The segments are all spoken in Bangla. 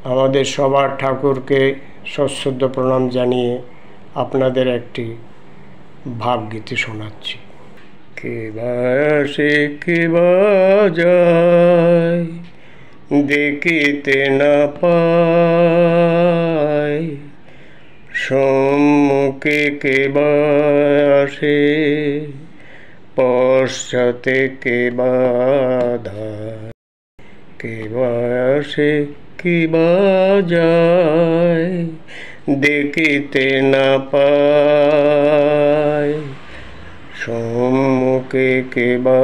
আমাদের সবার ঠাকুরকে সশ্রদ্ধ প্রণাম জানিয়ে আপনাদের একটি ভাবগীতি শোনাচ্ছি। কে বা আসে কে বা যায়, দেখিতে না পায়, সম্মুখে কে বা আসে, পশ্চাতে কে বা ধায়। কে বা আসে কে বা যায়, দেখিতে না পায়, সম্মুখে কে বা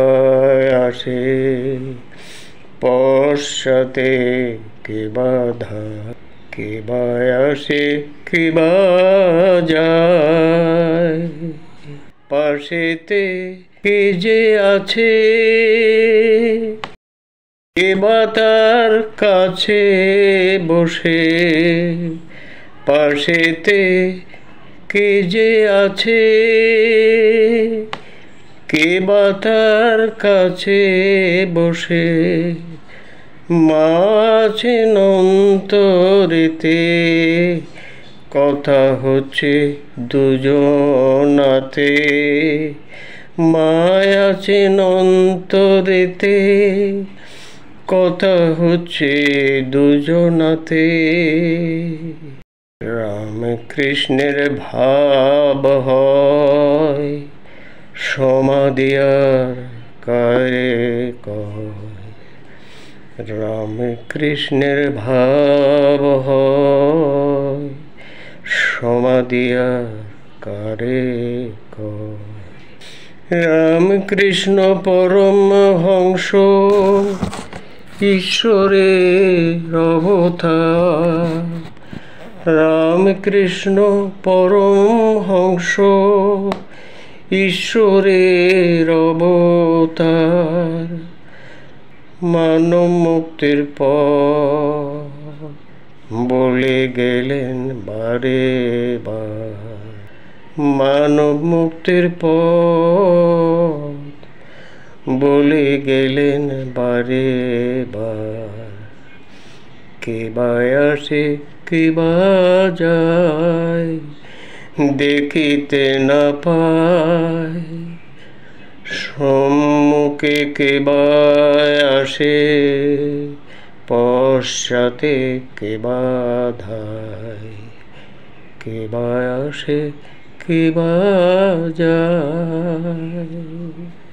আসে, পশ্চাতে কে বা ধায়। কে বা আসে কে বা যায়, পাশেতে কে যে আছে, কে বা তার কাছে বসে, পাশেতে কে যে আছে, কে বা তার কাছে বসে, মা আছেন অন্তরেতে, কথা হচ্ছে দুজনাতে। মা আছেন অন্তরেতে, কথা হচ্ছে দুজনাতে। রাম কৃষ্ণের ভাব হয়, সমাধি আর কারে কয়। রাম কৃষ্ণের ভাব হয়, সমাধি আর কারে কয়। রামকৃষ্ণ পরমহংস, ঈশ্বরের অবতার। রামকৃষ্ণ পরমহংস, ঈশ্বরের অবতার। মানব মুক্তির পথ বলে গেলেন বারে বার। মানব মুক্তির পথ বলে গেলেন বারে বার। কে বা আসে কে বা যায়, দেখিতে না পায়, সম্মুখে কে বা আসে, পশ্চাতে কে বা ধায়। কে বা আসে কে বা যায়।